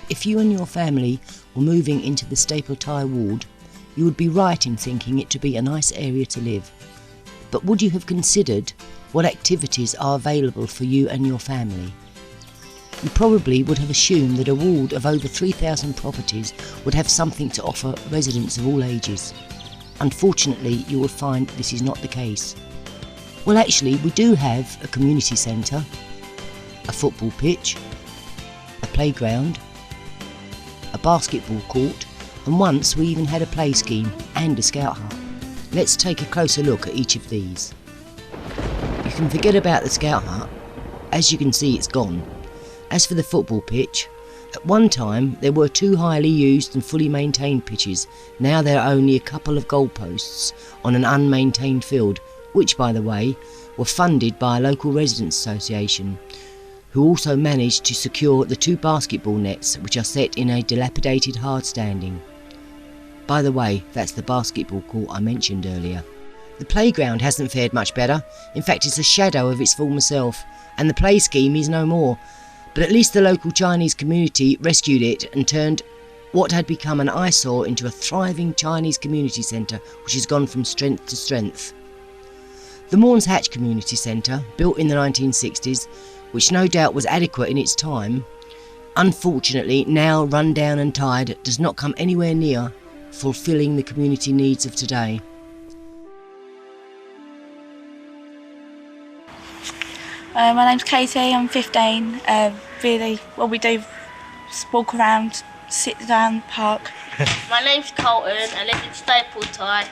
if you and your family were moving into the Staple Tire ward, you would be right in thinking it to be a nice area to live. But would you have considered what activities are available for you and your family? You probably would have assumed that a ward of over 3,000 properties would have something to offer residents of all ages. Unfortunately, you will find this is not the case. Well, actually, we do have a community centre, a football pitch, a playground, a basketball court, and once we even had a play scheme and a scout hut. Let's take a closer look at each of these. You can forget about the scout hut. As you can see, it's gone. As for the football pitch, at one time there were 2 highly used and fully maintained pitches. Now there are only a couple of goalposts on an unmaintained field, which, by the way, were funded by a local residents association, who also managed to secure the 2 basketball nets which are set in a dilapidated hard standing. By the way, that's the basketball court I mentioned earlier. The playground hasn't fared much better. In fact, it's a shadow of its former self, and the play scheme is no more. But at least the local Chinese community rescued it and turned what had become an eyesore into a thriving Chinese community centre, which has gone from strength to strength. The Maunds Community Centre, built in the 1960s, which no doubt was adequate in its time, unfortunately now run down and tired, does not come anywhere near fulfilling the community needs of today. My name's Katie, I'm 15. Really, what we do is walk around, sit down, park. My name's Colton, I live in Staple Tire.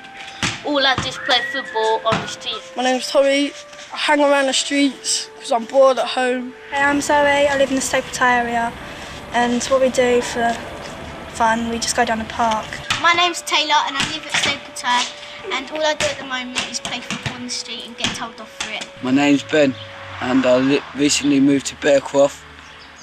All I do is play football on the street. My name's Tommy, I hang around the streets because I'm bored at home. Hey, I'm Zoe, I live in the Staple Tire area, and what we do for fun, we just go down the park. My name's Taylor and I live at Staple Tire, and all I do at the moment is play football on the street and get told off for it. My name's Ben and I recently moved to Bearcroft.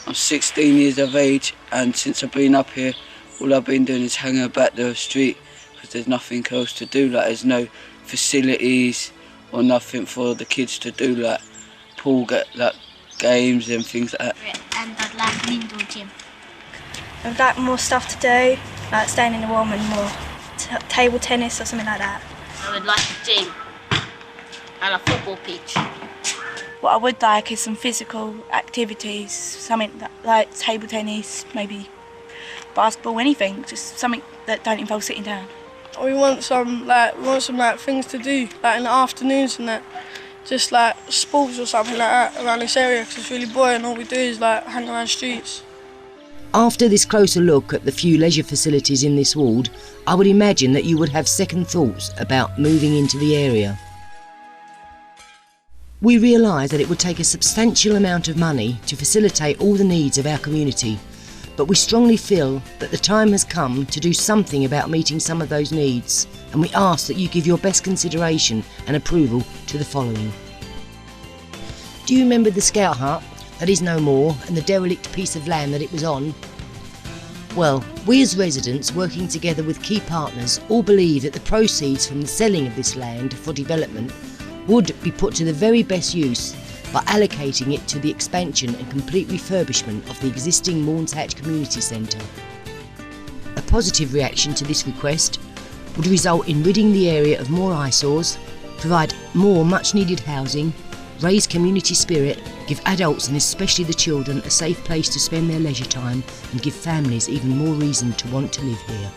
I'm 16 years of age, and since I've been up here, all I've been doing is hanging about the street because there's nothing else to do. Like, there's no facilities or nothing for the kids to do, like pool games and things like that. And I'd like an indoor gym. I'd like more stuff to do, like staying in the warm and more table tennis or something like that. I would like a gym and a football pitch. What I would like is some physical activities, something like table tennis, maybe basketball, anything, just something that don't involve sitting down. We want some things to do, like in the afternoons and that, just like sports or something like that around this area because it's really boring. All we do is like hang around streets. After this closer look at the few leisure facilities in this ward, I would imagine that you would have second thoughts about moving into the area. We realise that it would take a substantial amount of money to facilitate all the needs of our community, but we strongly feel that the time has come to do something about meeting some of those needs, and we ask that you give your best consideration and approval to the following. Do you remember the scout hut that is no more and the derelict piece of land that it was on? Well, we as residents, working together with key partners, all believe that the proceeds from the selling of this land for development would be put to the very best use by allocating it to the expansion and complete refurbishment of the existing Maunds Community Centre. A positive reaction to this request would result in ridding the area of more eyesores, provide more much needed housing, raise community spirit, give adults and especially the children a safe place to spend their leisure time, and give families even more reason to want to live here.